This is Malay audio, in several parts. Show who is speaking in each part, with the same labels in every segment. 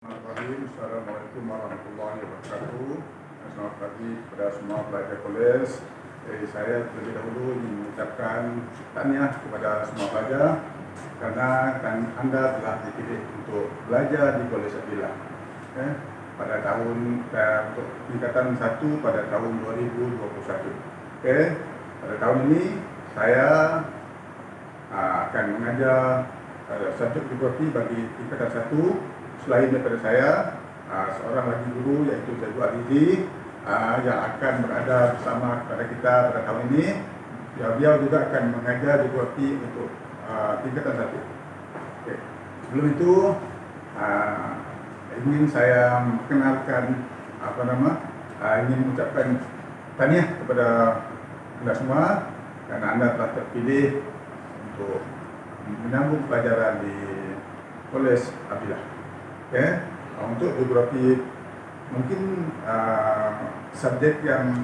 Speaker 1: Assalamualaikum warahmatullahi wabarakatuh. Selamat pagi kepada semua pelajar kolej. Saya terlebih dahulu ingin mengucapkan tahniah kepada semua pelajar karena anda telah dipilih untuk belajar di Kolej Abdillah pada tahun untuk tingkatan 1 pada tahun 2021. Pada tahun ini saya akan mengajar subjek geografi bagi tingkatan 1. Selain daripada saya, seorang lagi guru iaitu Cikgu Alizi yang akan berada bersama kepada kita pada tahun ini. Beliau juga akan mengajar geografi untuk tingkatan 1. Sebelum itu, ingin saya mengenalkan ingin mengucapkan tahniah kepada anda semua kerana anda telah terpilih untuk menyambung pelajaran di Kolej Abdillah. Untuk geografi mungkin subjek yang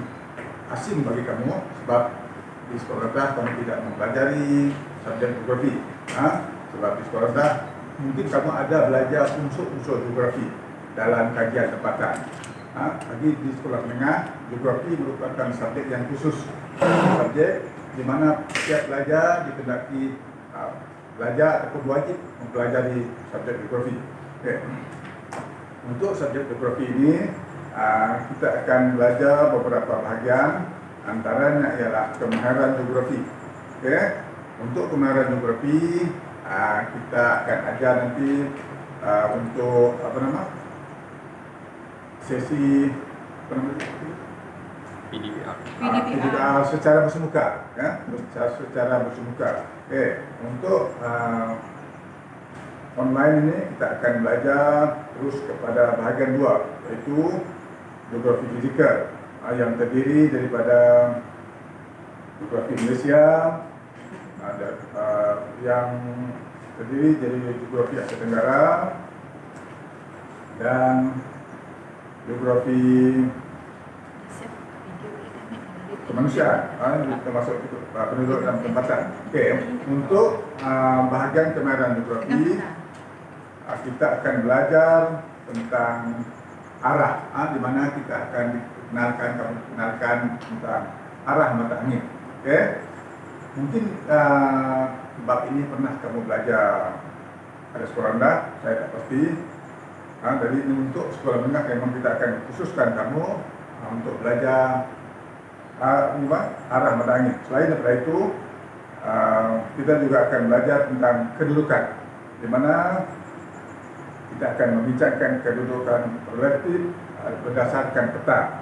Speaker 1: asing bagi kamu sebab di sekolah dah kamu tidak mempelajari subjek geografi. Sebab di sekolah dah mungkin kamu ada belajar unsur-unsur geografi dalam kajian tempatan. Bagi di sekolah menengah, geografi merupakan subjek yang khusus, subjek di mana setiap pelajar dikendaki belajar ataupun wajib mempelajari subjek geografi. Untuk subjek geografi ini kita akan belajar beberapa bahagian, antaranya ialah kemahiran geografi. Untuk kemahiran geografi kita akan ajar nanti untuk sesi PDPR secara bersemuka, secara bersemuka. Untuk online ini kita akan belajar terus kepada bahagian 2, iaitu geografi fizikal yang terdiri daripada geografi Malaysia, yang terdiri dari geografi Asia Tenggara dan geografi kemanusiaan, termasuk penduduk dan tempatan. Untuk bahagian kemahiran geografi, kita akan belajar tentang arah, di mana kita akan kenalkan tentang arah mata angin. Mungkin bab ini pernah kamu belajar pada sekolah rendah, saya tak pasti. Jadi untuk sekolah menengah memang kita akan khususkan kamu untuk belajar arah mata angin. Selain daripada itu, kita juga akan belajar tentang kedudukan, di mana kita akan membincangkan kedudukan relatif berdasarkan peta.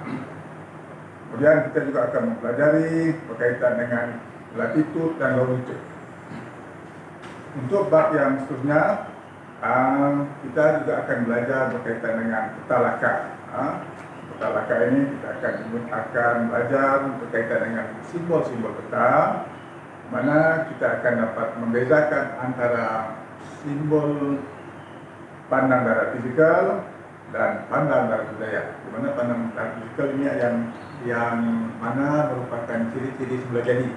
Speaker 1: Kemudian kita juga akan mempelajari berkaitan dengan latitud dan longitude. Untuk bab yang seterusnya, kita juga akan belajar berkaitan dengan peta lakar. Peta lakar ini kita akan belajar berkaitan dengan simbol-simbol peta, mana kita akan dapat membezakan antara simbol pandang dari fizikal dan pandang dari budaya. Di mana pandang dari fizikal ini yang mana merupakan ciri-ciri semula jadi,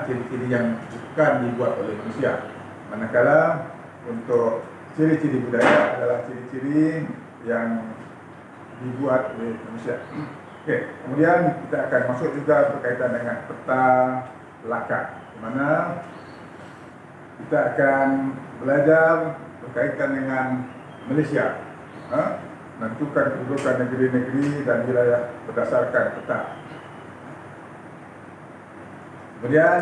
Speaker 1: ciri-ciri yang bukan dibuat oleh manusia. Manakala untuk ciri-ciri budaya adalah ciri-ciri yang dibuat oleh manusia. Kemudian kita akan masuk juga berkaitan dengan peta lakar, di mana kita akan belajar berkaitan dengan Malaysia, menentukan kedudukan negeri-negeri dan wilayah berdasarkan peta. Kemudian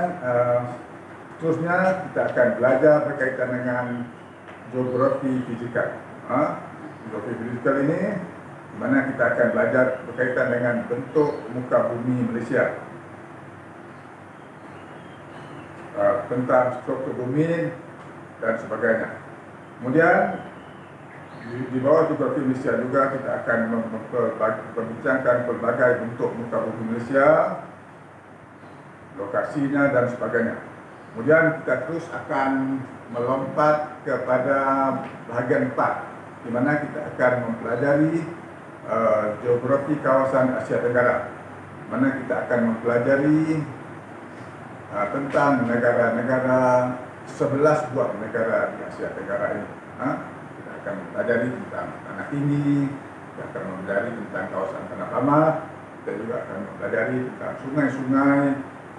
Speaker 1: seterusnya kita akan belajar berkaitan dengan geografi fizikal. Geografi fizikal ini di mana kita akan belajar berkaitan dengan bentuk muka bumi Malaysia, tentang struktur bumi dan sebagainya. Kemudian di bawah geografi Malaysia juga kita akan membincangkan pelbagai bentuk muka bumi Malaysia, lokasinya dan sebagainya. Kemudian kita terus akan melompat kepada bahagian 4, di mana kita akan mempelajari geografi kawasan Asia Tenggara, mana kita akan mempelajari tentang negara-negara 11 buah negara di Asia Tenggara ini. Kita akan mempelajari tentang tanah tinggi, kita akan mempelajari tentang kawasan tanah pamah, kita juga akan mempelajari tentang sungai-sungai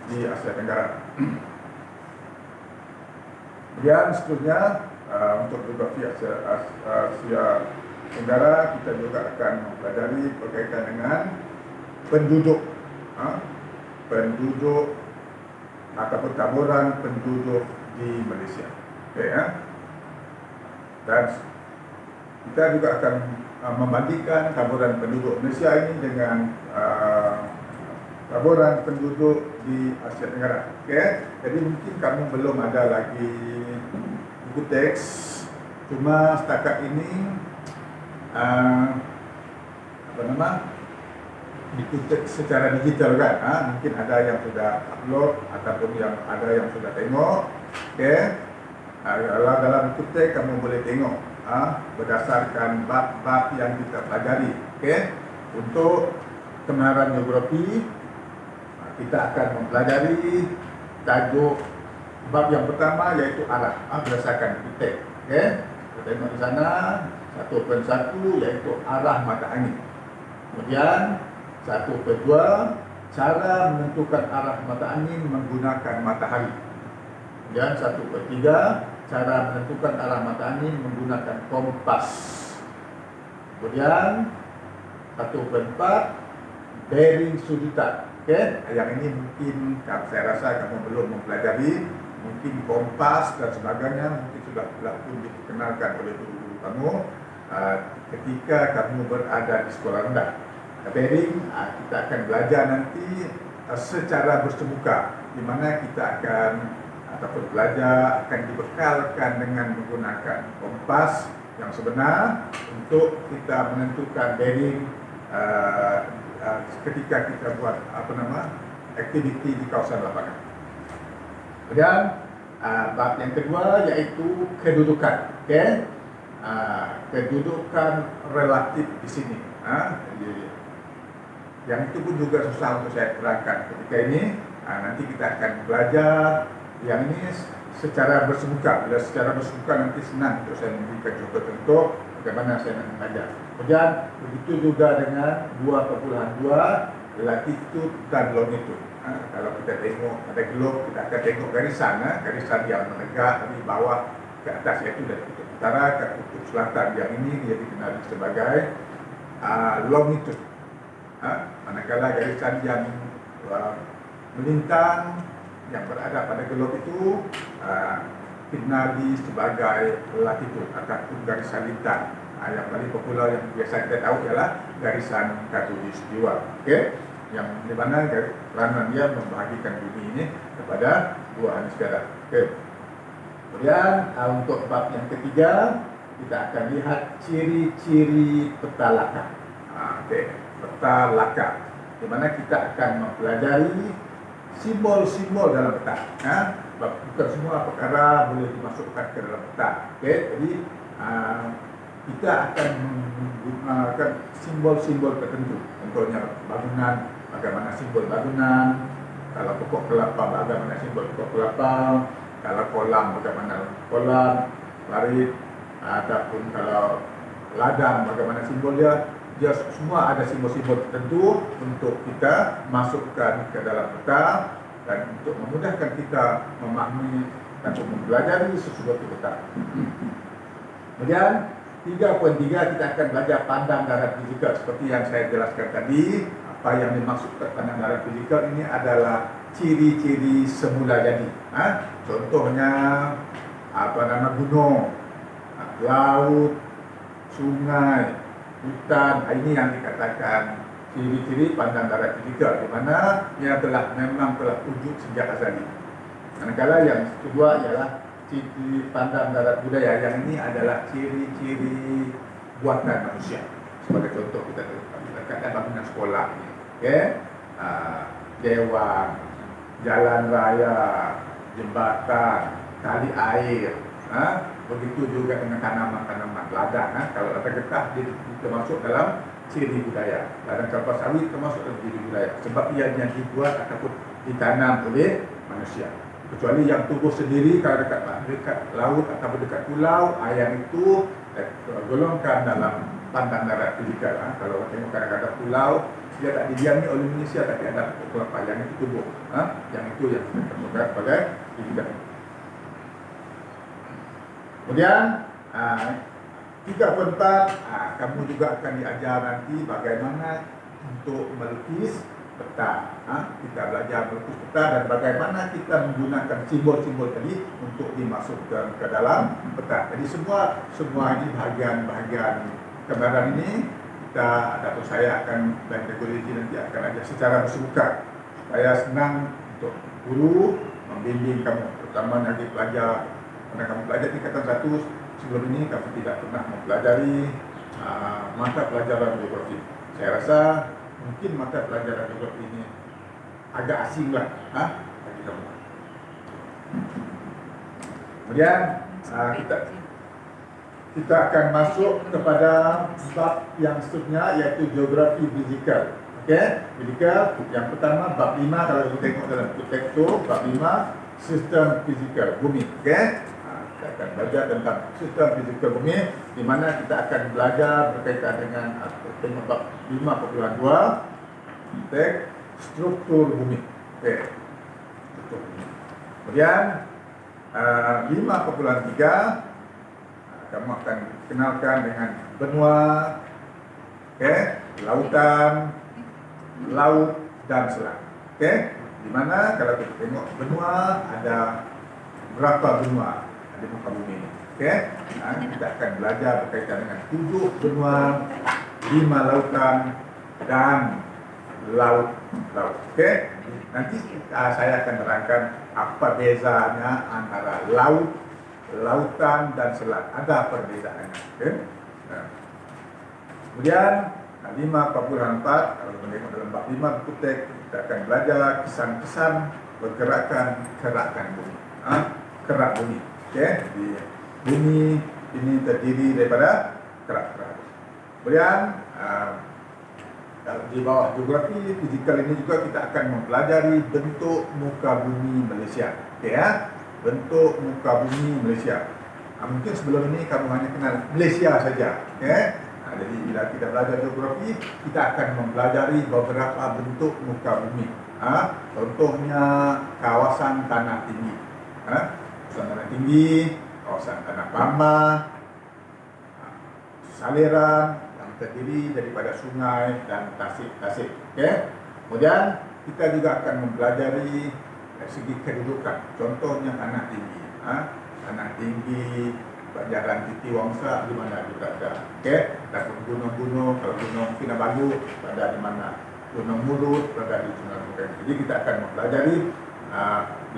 Speaker 1: di Asia Tenggara. Kemudian seterusnya untuk geografi Asia Tenggara, kita juga akan mempelajari berkaitan dengan penduduk, penduduk ataupun taburan penduduk di Malaysia. Dan kita juga akan membandingkan taburan penduduk Malaysia ini dengan taburan penduduk di Asia Tenggara. Jadi mungkin kamu belum ada lagi buku teks, cuma setakat ini buku teks secara digital kan, mungkin ada yang sudah upload ataupun yang ada yang sudah tengok. Kalau dalam buku teks kamu boleh tengok berdasarkan bab-bab yang kita pelajari. Untuk kebenaran geografi, kita akan mempelajari tajuk bab yang pertama, iaitu arah, berdasarkan buku teks. Kita tengok di sana satu persatu, iaitu arah mata angin. Kemudian 1/2, cara menentukan arah mata angin menggunakan matahari. Kemudian 1/3, cara menentukan arah mata angin menggunakan kompas. Kemudian 1/4, bearing sudutan. Yang ini mungkin saya rasa kamu belum mempelajari, mungkin kompas dan sebagainya mungkin sudah pun dikenalkan oleh guru kamu ketika kamu berada di sekolah rendah. Bearing kita akan belajar nanti secara bersemuka, di mana kita akan ataupun belajar akan dibekalkan dengan menggunakan kompas yang sebenar untuk kita menentukan bearing ketika kita buat aktiviti di kawasan lapangan. Kemudian bab yang kedua, iaitu kedudukan. Kedudukan relatif di sini. Yang itu pun juga susah untuk saya terangkan ketika ini. Nanti kita akan belajar yang ini secara bersemuka. Bila secara bersemuka nanti senang untuk saya memberikan contoh-contoh bagaimana saya nak mengajar. Kemudian begitu juga dengan 2/2 latitude dan longitude. Kalau kita tengok ada globe, kita akan tengok garisan, garisan yang menegak dari bawah ke atas, iaitu dari kutub utara ke kutub selatan. Yang ini dia dikenali sebagai longitude. Manakala garisan yang melintang yang berada pada globe itu dikenali sebagai latitude ataupun garisan lintang. Yang paling popular yang biasa kita tahu ialah garisan khatulistiwa. Yang di mana peranan dia membahagikan bumi ini kepada dua hemisfera. Kemudian untuk bab yang ketiga, kita akan lihat ciri-ciri peta laka. Peta laka, di mana kita akan mempelajari simbol-simbol dalam peta. Bukan semua perkara boleh dimasukkan ke dalam peta. Jadi kita akan menggunakan simbol-simbol tertentu. Contohnya bangunan, bagaimana simbol bangunan. Kalau pokok kelapa, bagaimana simbol pokok kelapa. Kalau kolam, bagaimana kolam, parit, ataupun kalau ladang, bagaimana simbolnya. Dia semua ada simbol-simbol tertentu untuk kita masukkan ke dalam peta dan untuk memudahkan kita memahami dan untuk mempelajari sesuatu peta. Kemudian 3.3 kita akan belajar pandang darat fizikal. Seperti yang saya jelaskan tadi, apa yang dimaksudkan pandang darat fizikal ini adalah ciri-ciri semula jadi. Contohnya gunung, laut, sungai, hutan. Ini yang dikatakan ciri-ciri pandang darat fizikal, di mana ia memang telah wujud sejak azali. Manakala yang kedua ialah ciri pandang darat budaya. Yang ini adalah ciri-ciri buatan manusia. Sebagai contoh kita katakan bangunan sekolah, dewan, jalan raya, jembatan, kali air. Begitu juga dengan tanaman-tanaman ladang. Kalau ada getah, dia termasuk dalam ciri budaya. Ladang kelapa sawit termasuk dalam ciri budaya, sebab ia yang dibuat ataupun ditanam oleh manusia. Kecuali yang tumbuh sendiri kalau dekat laut atau dekat pulau, yang itu golongkan dalam pantang darat fisikal. Kalau tengok kadang-kadang pulau, dia tak didiami oleh manusia, tapi ada pokok kelapa yang itu tumbuh. Yang itu yang kita temukan sebagai fisikal. Kemudian 3/4 kamu juga akan diajar nanti bagaimana untuk melukis peta. Kita belajar melukis peta dan bagaimana kita menggunakan simbol-simbol tadi untuk dimasukkan ke dalam peta. Jadi semua ini bahagian-bahagian gambaran ini kita atau saya akan dan teknologi nanti akan ajar secara bersemuka supaya senang untuk guru membimbing kamu, terutama nanti pelajar. Karena kamu belajar tingkatan 1, sebelum ini kamu tidak pernah mempelajari mata pelajaran geografi. Saya rasa mungkin mata pelajaran geografi ini agak asing lah bagi kamu. Kemudian kita akan masuk kepada bab yang seterusnya, yaitu geografi fizikal. Fizikal yang pertama bab 5, kalau kita tengok dalam teks itu bab 5 sistem fizikal bumi. Kita akan belajar tentang sistem fizikal bumi, di mana kita akan belajar berkaitan dengan tengok bab 5.2 teks struktur bumi. Struktur bumi. Kemudian 5.3 kamu akan kenalkan dengan benua, lautan, laut dan selat. Di mana kalau kita tengok benua ada berapa benua di muka bumi ini. Kita akan belajar berkaitan dengan 7 benua, 5 lautan dan laut. Nanti saya akan terangkan apa bezanya antara laut, lautan dan selat. Ada perbezaannya. Kemudian 5.4 kalau menengok dalam bab 5 buku teks, kita akan belajar kesan-kesan pergerakan kerak bumi. Kerak bumi. Di bumi ini terdiri daripada kerak-kerak. Kemudian di bawah geografi fizikal ini juga kita akan mempelajari bentuk muka bumi Malaysia. Bentuk muka bumi Malaysia. Mungkin sebelum ini kamu hanya kenal Malaysia saja. Jadi bila kita belajar geografi, kita akan mempelajari beberapa bentuk muka bumi. Contohnya kawasan tanah tinggi. Kawasan tanah tinggi, kawasan tanah bama, saliran yang terdiri daripada sungai dan tasik. Kemudian kita juga akan mempelajari segi kedudukan. Contohnya tanah tinggi. Tanah tinggi, Banjaran Titiwangsa di mana juga ada. Dan gunung-gunung, kalau Gunung Kinabalu berada di mana? Gunung Mulut berada di Sungai Bukan. Jadi kita akan mempelajari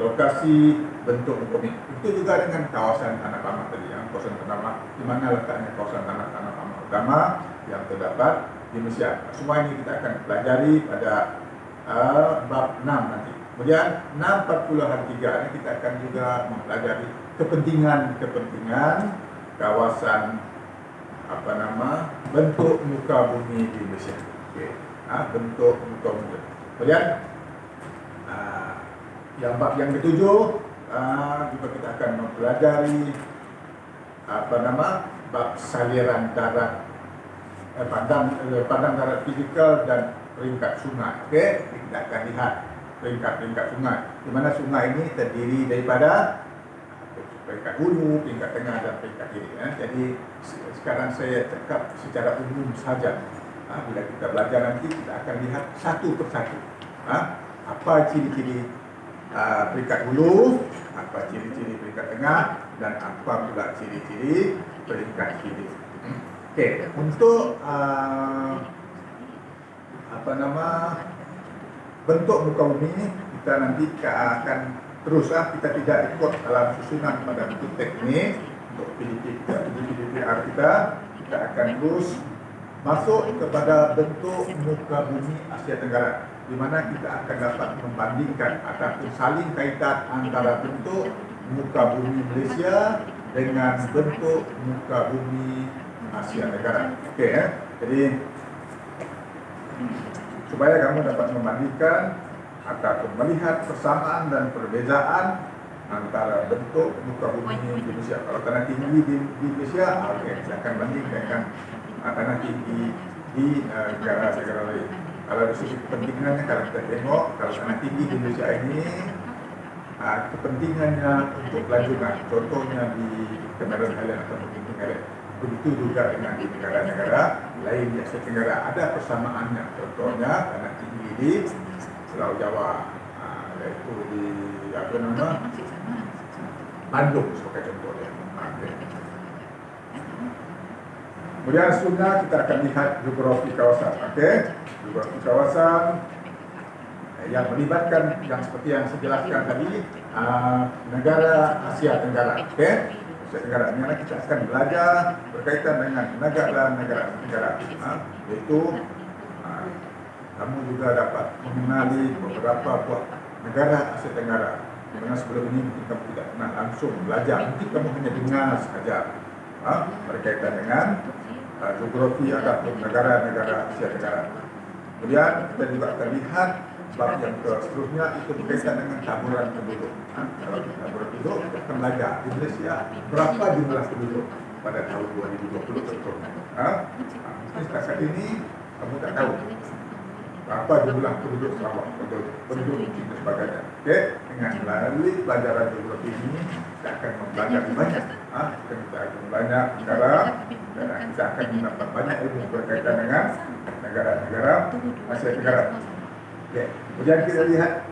Speaker 1: lokasi bentuk bumi. Itu juga dengan kawasan tanah bama tadi, kawasan tanah bama, di mana letaknya kawasan tanah bama utama yang terdapat di Malaysia. Semua ini kita akan pelajari pada bab 6 nanti. Kemudian 6.3 ini kita akan juga mempelajari kepentingan kawasan bentuk muka bumi di Malaysia. Bentuk muka bumi. Kemudian yang bab yang ketujuh juga kita akan mempelajari bab saliran darat, padang darat fizikal dan peringkat sungai. Kita akan lihat peringkat sungai, di mana sungai ini terdiri daripada peringkat hulu, peringkat tengah dan peringkat hilir. Jadi sekarang saya cakap secara umum saja. Bila kita belajar nanti, kita akan lihat satu persatu. Apa ciri-ciri peringkat hulu, apa ciri-ciri peringkat tengah, dan apa pula ciri-ciri peringkat hilir. Untuk bentuk muka bumi, kita nanti akan terus kita tidak ikut dalam susunan pada bentuk teknik untuk PDPR kita akan terus masuk kepada bentuk muka bumi Asia Tenggara, di mana kita akan dapat membandingkan ataupun saling kaitan antara bentuk muka bumi Malaysia dengan bentuk muka bumi Asia Tenggara. Jadi supaya kamu dapat membandingkan ataupun melihat persamaan dan perbezaan antara bentuk muka bumi di Indonesia. Kalau tanah tinggi di Indonesia, kita akan banding dengan tanah tinggi di negara-negara lain. Kalau dari segi kepentingannya, kalau kita tengok, kalau tanah tinggi di Indonesia ini kepentingannya untuk kelanjutan, contohnya di Cameron Highland atau Bukit Tinggal. Begitu juga dengan di negara-negara lain di Asia Tenggara ada persamaannya. Contohnya tanah tinggi di Pulau Jawa, yaitu di Bandung sebagai contohnya. Kemudian selanjutnya kita akan lihat geografi kawasan. Geografi kawasan yang melibatkan yang seperti yang saya jelaskan tadi, negara Asia Tenggara. Asia Tenggara ini kita akan belajar berkaitan dengan negara-negara, yaitu kamu juga dapat mengenali beberapa buah negara Asia Tenggara. Karena sebelum ini mungkin kamu tidak pernah langsung belajar, mungkin kamu hanya dengar saja berkaitan dengan geografi ataupun negara-negara Asia Tenggara. Kemudian kita juga akan lihat bab yang seterusnya itu berkaitan dengan taburan penduduk. Kalau taburan penduduk, kita akan belajar di Malaysia berapa jumlah penduduk pada tahun 2020 tentu. Mungkin setakat ini kamu tak tahu berapa jumlah penduduk Sarawak, penduduk dan sebagainya. Dengan melalui pelajaran geografi ini kita akan mempelajari banyak. Kita akan banyak negara dan kita akan mendapat banyak ilmu berkaitan dengan negara-negara Asia Tenggara. Kemudian kita lihat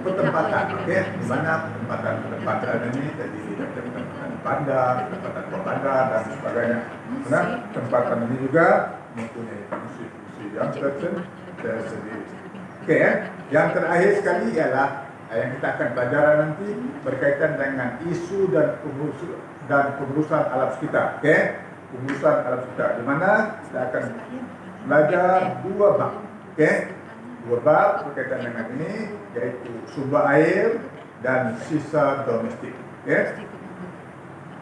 Speaker 1: pertempatan, di mana penempatan ini terdiri dari penempatan bandar, penempatan bandar dan sebagainya. Karena tempatan ini juga mempunyai fungsi-fungsi yang tersendiri. Yang terakhir sekali ialah yang kita akan pelajari nanti berkaitan dengan isu dan pengurusan alam sekitar. Pengurusan alam sekitar, di mana kita akan belajar dua bab. Dua bab berkaitan dengan ini, yaitu sumber air dan sisa domestik.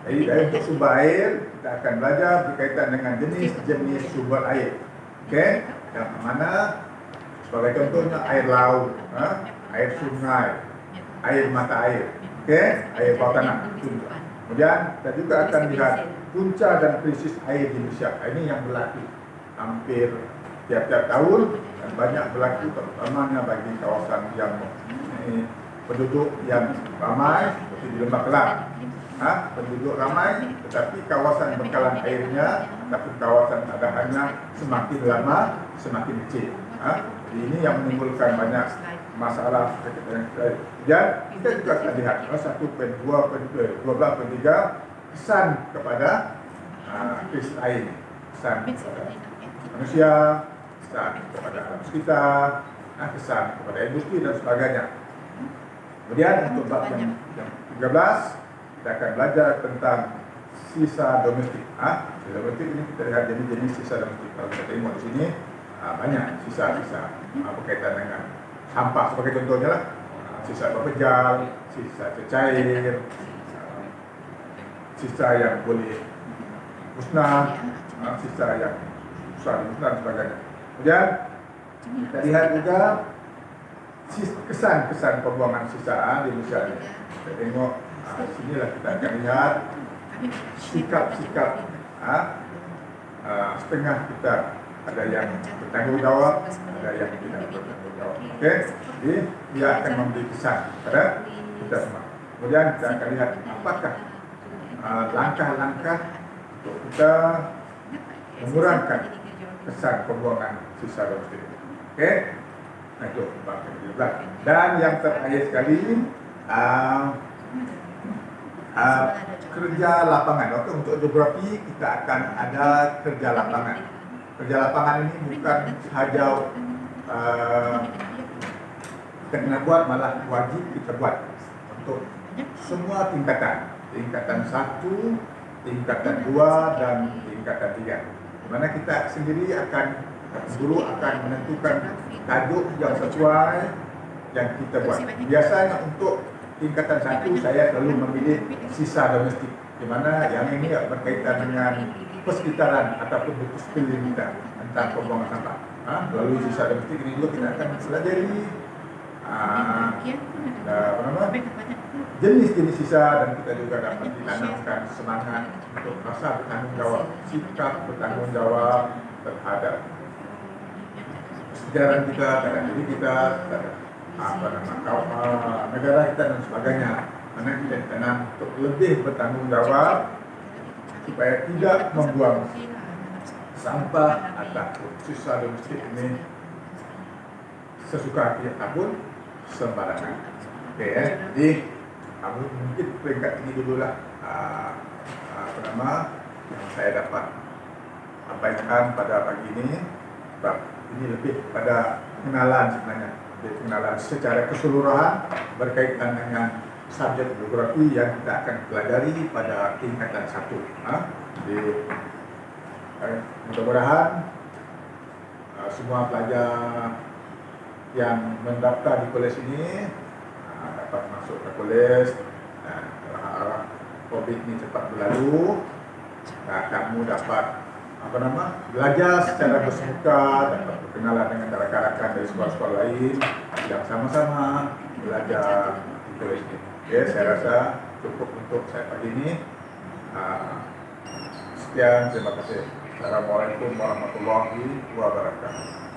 Speaker 1: Jadi dari untuk sumber air kita akan belajar berkaitan dengan jenis-jenis sumber air. Yang mana sebagai contohnya air laut, air sungai, air mata air, air bawah tanah. Kemudian kita juga akan lihat punca dan krisis air di Indonesia. Ini yang berlaku hampir tiap-tiap tahun dan banyak berlaku, terutamanya bagi kawasan yang penduduk yang ramai seperti di Lembah Kelang. Penduduk ramai, tetapi kawasan bekalan airnya ataupun kawasan tadahannya semakin lama semakin kecil. Jadi ini yang menimbulkan banyak masalah. Dan kita juga akan lihat 1.2.3 kesan kepada krisis air, kesan kepada manusia, kesan kepada alam sekitar, kesan kepada industri dan sebagainya. Kemudian untuk bab yang 13 kita akan belajar tentang sisa domestik. Sisa domestik ini kita lihat jenis sisa domestik. Kalau kita tengok di sini banyak sisa-sisa berkaitan dengan sampah sebagai contohnya lah. Sisa berpejal, sisa cecair, sisa yang boleh musnah, sisa yang susah dimusnah dan sebagainya. Kemudian kita lihat juga kesan-kesan pembuangan sisa di Indonesia ini. Kita tengok sinilah kita akan lihat sikap-sikap setengah kita, ada yang bertanggung jawab, ada yang tidak bertanggung jawab. Jadi dia akan memberi kesan kepada kita semua. Kemudian kita akan lihat apakah langkah-langkah untuk kita mengurangkan kesan pembuangan sisa domestik. Nah itu bab yang 13. Dan yang terakhir sekali kerja lapangan. Untuk geografi kita akan ada kerja lapangan. Kerja lapangan ini bukan sahaja kita kena buat, malah wajib kita buat untuk semua tingkatan. Tingkatan 1, tingkatan 2 dan tingkatan 3. Di mana kita sendiri guru akan menentukan tajuk yang sesuai yang kita buat. Biasanya untuk tingkatan 1 saya selalu memilih sisa domestik, di mana yang ini berkaitan dengan persekitaran ataupun sekeliling kita tentang pembuangan sampah. Melalui sisa domestik ini juga kita akan pelajari jenis-jenis sisa, dan kita juga dapat ditanamkan semangat untuk rasa bertanggung jawab, sikap bertanggung jawab terhadap sejarah kita, terhadap diri kita, terhadap negara kita dan sebagainya. Karena kita ditanam untuk lebih bertanggung jawab supaya tidak membuang sampah ataupun sisa domestik ini sesuka hati ataupun sembarangan. Oke ya, jadi mungkin peringkat ini dululah yang saya dapat sampaikan pada pagi ini. Sebab ini lebih pada pengenalan sebenarnya, pengenalan secara keseluruhan berkaitan dengan subjek geografi yang kita akan pelajari pada tingkatan 1. Jadi mudah-mudahan semua pelajar yang mendaftar di kolej ini dapat masuk ke kolej dan berharap COVID ini cepat berlalu dan kamu dapat belajar secara bersemuka, dapat berkenalan dengan rakan-rakan dari sekolah-sekolah lain yang sama-sama belajar di kolej ini. Oke, saya rasa cukup untuk saya pagi ini. Sekian, terima kasih. Assalamualaikum warahmatullahi wabarakatuh.